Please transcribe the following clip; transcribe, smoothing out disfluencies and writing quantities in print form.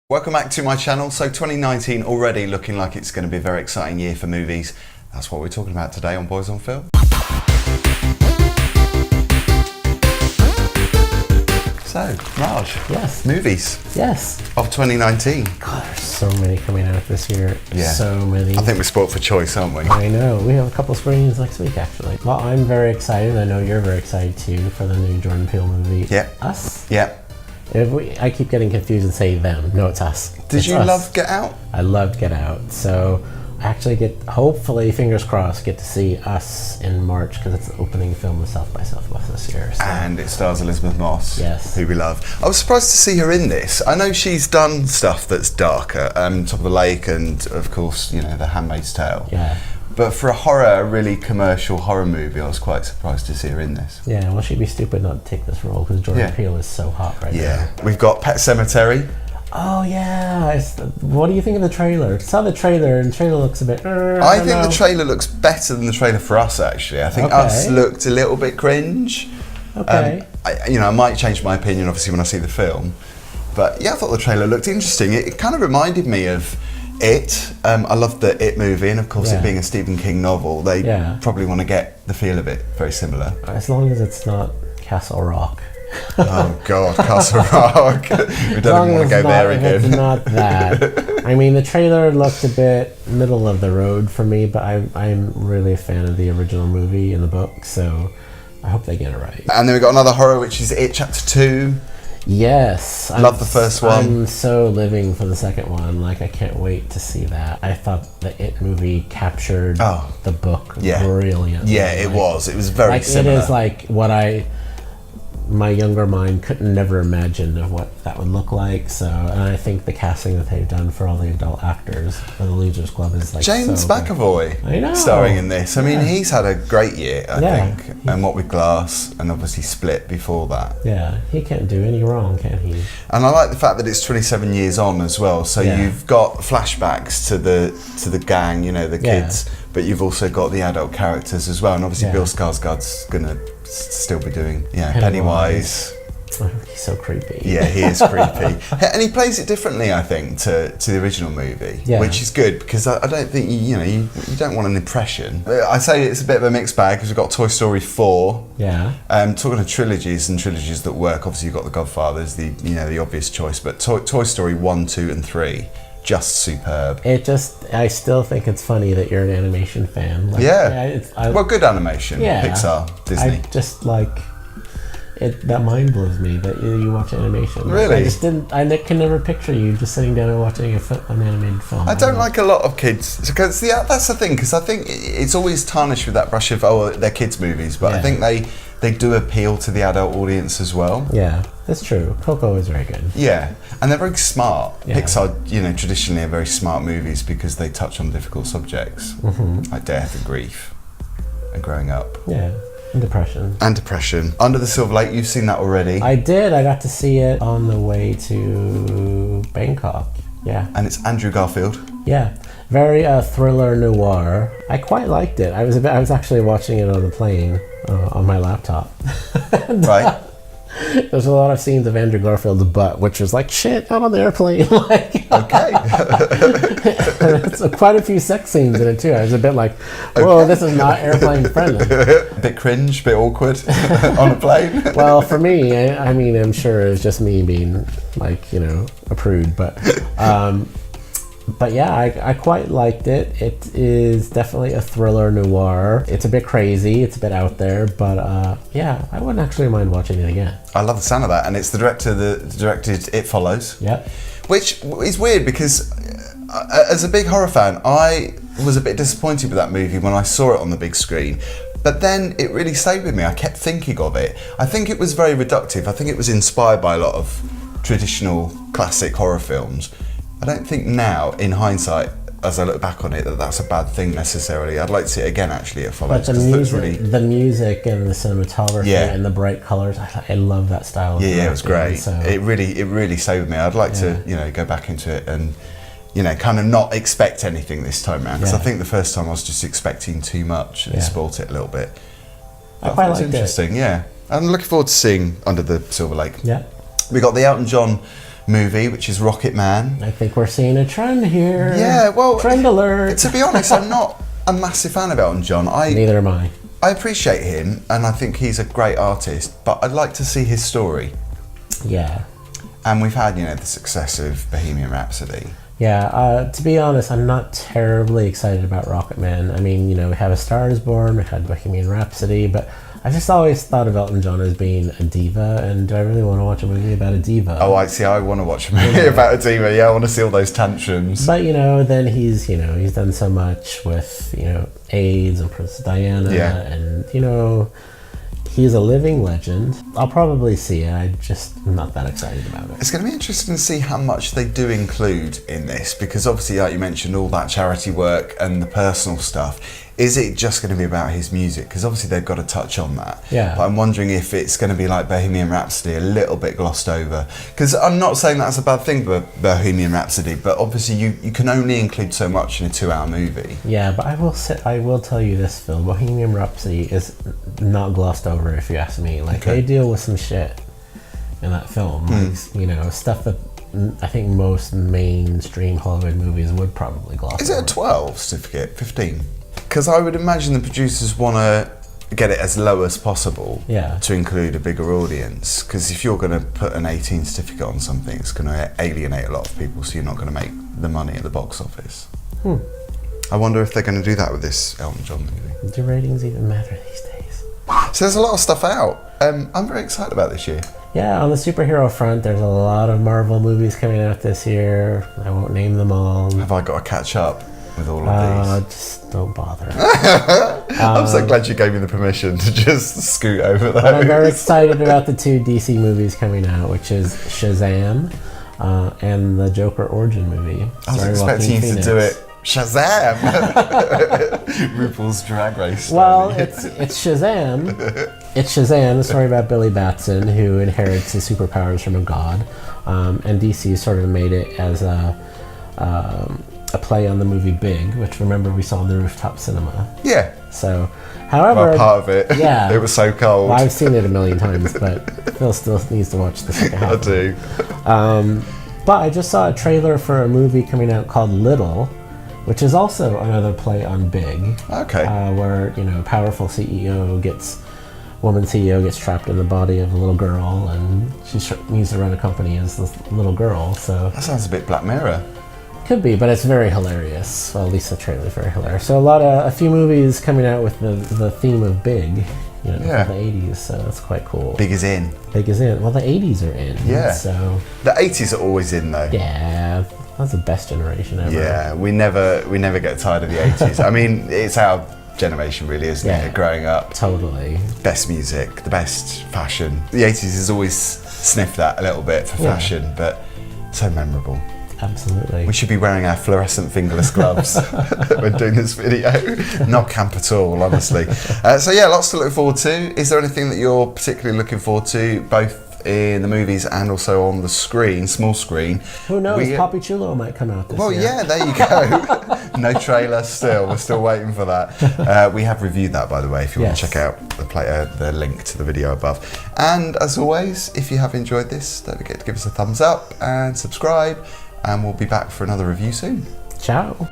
Welcome back to my channel. So 2019 already looking like it's going to be a very exciting year for movies. That's what we're talking about today on Boys on Film. So, Raj. Yes. Movies. Yes. Of 2019. God, there's so many coming out this year. Yeah. So many. I think we're spoilt for choice, aren't we? I know. We have a couple screenings next week, actually. Well, I'm very excited. I know you're very excited too for the new Jordan Peele movie. Yeah. Us? Yeah. I keep getting confused and say them. No, it's us. Did you love Get Out? I loved Get Out. So I actually hopefully, fingers crossed, get to see Us in March because it's the opening film of South by Southwest this year. So. And it stars Elizabeth Moss, yes, who we love. I was surprised to see her in this. I know she's done stuff that's darker, Top of the Lake and, of course, you know, The Handmaid's Tale. Yeah. But for a really commercial horror movie, I was quite surprised to see her in this. Yeah, well, she'd be stupid not to take this role because Jordan Peele is so hot right now. Yeah. We've got Pet Sematary. Oh yeah, what do you think of the trailer? I saw the trailer and the trailer looks a bit... I think the trailer looks better than the trailer for Us, actually. I think Us looked a little bit cringe. Okay. I might change my opinion, obviously, when I see the film. But yeah, I thought the trailer looked interesting. It kind of reminded me of It. I loved the It movie, and of course it being a Stephen King novel, they probably want to get the feel of it very similar. As long as it's not Castle Rock. Oh God, Castle Rock. We don't even want to go there again. It's not that. I mean, the trailer looked a bit middle of the road for me, but I'm really a fan of the original movie and the book, so I hope they get it right. And then we got another horror, which is It Chapter 2. Yes. Love the first one. I'm so living for the second one. Like, I can't wait to see that. I thought the It movie captured the book brilliantly. Yeah, it was. It was very similar. It is like what my younger mind could never imagine of what that would look like. So, and I think the casting that they've done for all the adult actors for the Losers Club is like James so McAvoy I know. starring in this. I mean, he's had a great year, I think. And What With Glass, and obviously Split before that. Yeah, he can't do any wrong, can he? And I like the fact that it's 27 years on as well. So you've got flashbacks to the gang, you know, the kids, but you've also got the adult characters as well. And obviously Bill Skarsgård's gonna still be doing Pennywise. Oh, he's so creepy. Yeah, he is creepy. And he plays it differently, I think, to the original movie, which is good because I don't think, you don't want an impression. I say it's a bit of a mixed bag because we've got Toy Story 4. Yeah. Talking of trilogies and trilogies that work, obviously you've got The Godfather's, the obvious choice, but Toy Story 1, 2 and 3, just superb. I still think it's funny that you're an animation fan. Like, well, good animation. Yeah. Pixar, Disney. I just like it. That mind blows me that you watch animation. Really? I can never picture you just sitting down and watching an animated film. I don't like a lot of kids because that's the thing. Because I think it's always tarnished with that brush of they're kids movies, but I think they do appeal to the adult audience as well. Yeah, that's true. Coco is very good. Yeah, and they're very smart. Yeah. Pixar, traditionally are very smart movies because they touch on difficult subjects like death and grief and growing up. Yeah, and depression. Under the Silver Lake, you've seen that already. I did. I got to see it on the way to Bangkok. Yeah. And it's Andrew Garfield. Yeah. Very thriller noir. I quite liked it. I was actually watching it on the plane on my laptop. Right. There's a lot of scenes of Andrew Garfield's butt, which was like, shit, not on the airplane. Okay. It's quite a few sex scenes in it too. I was a bit like, whoa, this is not airplane friendly. A bit cringe, a bit awkward on a plane. Well, for me, I mean, I'm sure it's just me being like, a prude, but yeah, I quite liked it. It is definitely a thriller noir. It's a bit crazy, it's a bit out there, but yeah, I wouldn't actually mind watching it again. I love the sound of that, and it's the director that directed It Follows. Yeah. Which is weird because as a big horror fan, I was a bit disappointed with that movie when I saw it on the big screen. But then it really stayed with me. I kept thinking of it. I think it was very reductive. I think it was inspired by a lot of traditional classic horror films. I don't think now, in hindsight, as I look back on it, that's a bad thing necessarily. I'd like to see it again, actually, It Follows. But the music and the cinematography and the bright colours, I love that style of it was great. So. It really stayed with me. I'd like to, go back into it and, kind of not expect anything this time around. Because I think the first time I was just expecting too much and it spoilt it a little bit. I quite liked it. Interesting, yeah. I'm looking forward to seeing Under the Silver Lake. Yeah. We got the Elton John movie, which is ROCKETMAN. I think we're seeing a trend here. Yeah, well, trend alert. To be honest, I'm not a massive fan of Elton John. Neither am I. I appreciate him, and I think he's a great artist, but I'd like to see his story. Yeah. And we've had, the success of Bohemian Rhapsody. Yeah, to be honest, I'm not terribly excited about ROCKETMAN. I mean, we have A Star Is Born, we had Bohemian Rhapsody, but I just always thought of Elton John as being a diva, and do I really want to watch a movie about a diva? Oh, I want to watch a movie about a diva. Yeah, I want to see all those tantrums. But, then he's done so much with, AIDS and Princess Diana, and, he's a living legend. I'll probably see it. I'm just not that excited about it. It's going to be interesting to see how much they do include in this, because obviously, like you mentioned, all that charity work and the personal stuff. Is it just going to be about his music? Because obviously they've got to touch on that. Yeah. But I'm wondering if it's going to be like Bohemian Rhapsody, a little bit glossed over. Because I'm not saying that's a bad thing, Bohemian Rhapsody, but obviously you can only include so much in a 2-hour movie. Yeah, but I will tell you this, Phil. Bohemian Rhapsody is not glossed over, if you ask me. They deal with some shit in that film. Stuff that I think most mainstream Hollywood movies would probably gloss over. Is it a 12 certificate? 15? Because I would imagine the producers want to get it as low as possible to include a bigger audience. Because if you're going to put an 18 certificate on something, it's going to alienate a lot of people, so you're not going to make the money at the box office. I wonder if they're going to do that with this Elton John movie. Do ratings even matter these days? So there's a lot of stuff out. I'm very excited about this year. Yeah, on the superhero front, there's a lot of Marvel movies coming out this year. I won't name them all. Have I got to catch up with all of these? Just don't bother. I'm so glad you gave me the permission to just scoot over those. I'm very excited about the 2 DC movies coming out, which is Shazam and the Joker origin movie. I was expecting you to do it Shazam! RuPaul's Drag Race. Well, it's Shazam. It's Shazam, the story about Billy Batson, who inherits his superpowers from a god. And DC sort of made it as a play on the movie Big, which remember we saw in the rooftop cinema. Yeah. So, however... Well, part of it. Yeah. It was so cold. Well, I've seen it a million times, but Phil still needs to watch the second half. I do. But I just saw a trailer for a movie coming out called Little, which is also another play on Big. Okay. Where, powerful woman CEO gets trapped in the body of a little girl, and she needs to run a company as this little girl, so... That sounds a bit Black Mirror. Could be, but it's very hilarious. Well, at least the trailer is very hilarious. So a few movies coming out with the theme of Big, from the 80s, so that's quite cool. Big is in. Big is in. Well, the 80s are in. Yeah. So... The 80s are always in, though. Yeah. That's the best generation ever. Yeah, we never get tired of the 80s. I mean, it's our generation, really, isn't it? Growing up. Totally. Best music, the best fashion. The 80s has always sniffed that a little bit for fashion, but so memorable. Absolutely. We should be wearing our fluorescent fingerless gloves when doing this video. Not camp at all, honestly. So yeah, lots to look forward to. Is there anything that you're particularly looking forward to, both in the movies and also on the screen, small screen? Who knows? Poppy Chulo might come out this year. Well, yeah, there you go. No trailer still. We're still waiting for that. We have reviewed that, by the way, if you want to check out the link to the video above. And as always, if you have enjoyed this, don't forget to give us a thumbs up and subscribe, and we'll be back for another review soon. Ciao.